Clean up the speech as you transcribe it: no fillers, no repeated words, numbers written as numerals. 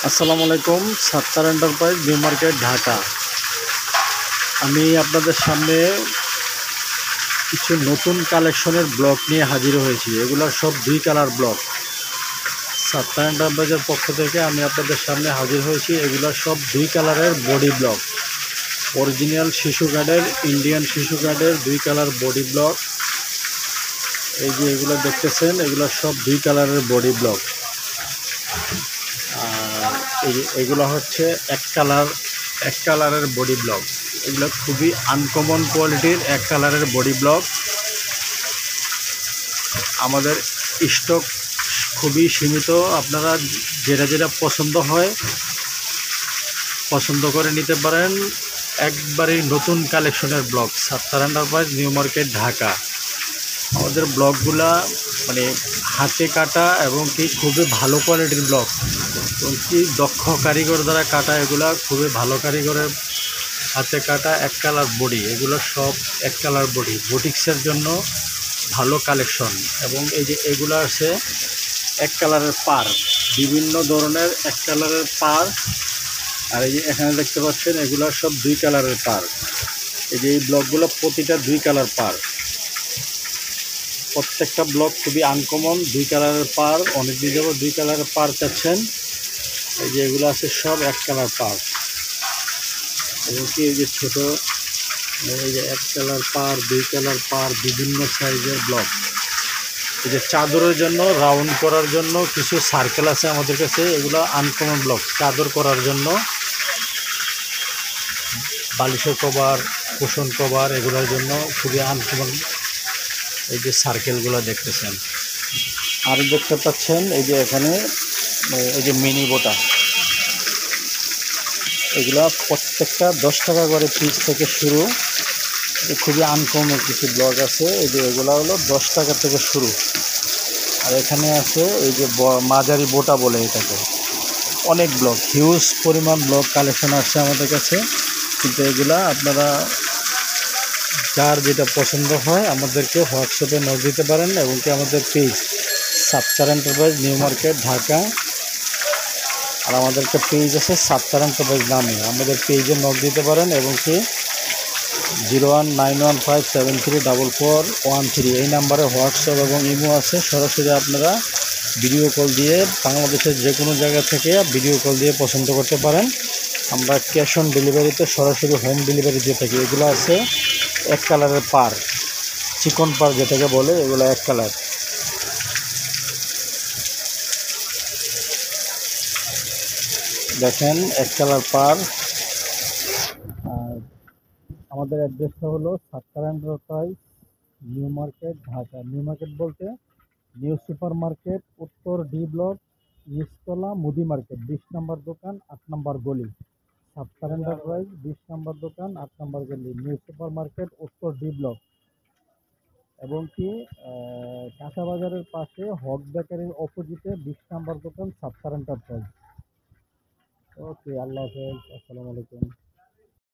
আসসালামু আলাইকুম। Sattar enterprise, new market, Dhaka. আমি আপনাদের সামনে কিছু নতুন কালেকশনের ব্লক নিয়ে হাজির হয়েছি। এগুলো সব 2 কালার ব্লক। সাত্তার এন্টারপ্রাইজের পক্ষ থেকে আমি আপনাদের সামনে হাজির হয়েছি। এগুলো সব 2 কালারের বডি ব্লক। অরিজিনাল শিশু গার্ডের, ইন্ডিয়ান শিশু গার্ডের 2 কালার বডি ব্লক। এই যে এগুলো দেখতেছেন, এগুলো সব 2 কালারের বডি ব্লক। আর এগুলো হচ্ছে এক কালারের বডি ব্লক। এগুলো খুবই আনকমন কোয়ালিটির এক কালারের বডি ব্লক। আমাদের স্টক খুবই সীমিত। আপনারা যেটা যেটা পছন্দ করে নিতে পারেন। একবারেই নতুন কালেকশনের block. Sattar enterprise, new market, Dhaka. আমাদের ব্লকগুলা মানে হাতে কাটা এবং কি খুবই ভালো কোয়ালিটির ব্লক এবং কি দক্ষ কারিগর দ্বারা কাটা। এগুলা খুবই ভালো কারিগরের হাতে কাটা এক কালার বডি। এগুলো সব এক কালার বডি, বুটিক্সের জন্য ভালো কালেকশন। এবং এই যে এগুলো আছে এক কালারের পার, বিভিন্ন ধরনের এক কালারের পার। আর এই যে এখানে দেখতে পাচ্ছেন, এগুলো সব 2 কালারের পার। এই যে এই ব্লকগুলো প্রতিটা 2 কালার পার। প্রত্যেকটা ব্লক খুবই আনকমন। 2 কালারের পার। অনেক দিন যাবো 2 কালারের পার চাচ্ছেন। এই যে এগুলো আছে সব এক কালার পার। এবং কি এই যে ছোট, এই যে এক কালার পার, 2 কালার পার, বিভিন্ন সাইজের ব্লক। এই যে চাদরের জন্য, রাউন্ড করার জন্য কিছু সার্কেল আছে আমাদের কাছে। এগুলো আনকমন ব্লক। চাদর করার জন্য, বালিশের কভার, কুশন কভার, এগুলোর জন্য খুবই আনকমন এই যে সার্কেলগুলো দেখতেছেন। আর দেখতে পাচ্ছেন এই যে এখানে এই যে মিনি বোটা। এগুলা প্রত্যেকটা 10 টাকা করে পিস থেকে শুরু। খুবই আনকমন কিছু ব্লক আছে। এই যে এগুলো হলো 10 টাকা থেকে শুরু। আর এখানে আছে এই যে মাঝারি বোটা বলে এটাকে। অনেক ব্লক, হিউজ পরিমাণ ব্লক কালেকশন আসছে আমাদের কাছে। কিন্তু এগুলা আপনারা যার যেটা পছন্দ হয় আমাদেরকে হোয়াটসঅ্যাপে নক দিতে পারেন। এবং কি আমাদের page Sattar enterprise, new market, Dhaka. আর আমাদের একটা পেজ আছে সাত্তার এন্টারপ্রাইজ নামে। আমাদের পেজে নক দিতে পারেন। এবং কি 019157344413 এই নাম্বারে হোয়াটসঅ্যাপ এবং ইমো আছে। সরাসরি আপনারা ভিডিও কল দিয়ে বাংলাদেশের যে কোনো জায়গা থেকে ভিডিও কল দিয়ে পছন্দ করতে পারেন। আমরা ক্যাশ অন ডেলিভারিতে সরাসরি হোম ডেলিভারি দিয়ে থাকি। এগুলো আছে এক কালারের পার, চিকন পার যেটাকে বলে, এগুলো এক কালার। দেখেন এক কালার পার। আর আমাদের অ্যাড্রেসটা হলো Sattar enterprise, new market, Dhaka. New market বলতে নিউ সুপার মার্কেট, উত্তর ডি ব্লক, নিচতলা, মুদি মার্কেট, 20 নম্বর দোকান, 8 নম্বর গলি। সাত্তার এন্টারপ্রাইজ, 20 নম্বর দোকান, 8 নম্বর গলি, নিউ সুপার মার্কেট, উত্তর ডি ব্লক। এবং কি কাঁচা বাজারের পাশে হক বেকারির অপোজিটে 20 নম্বর দোকান, সাত্তার এন্টারপ্রাইজ। ওকে, আল্লাহ হাফেজ, আসসালামু আলাইকুম।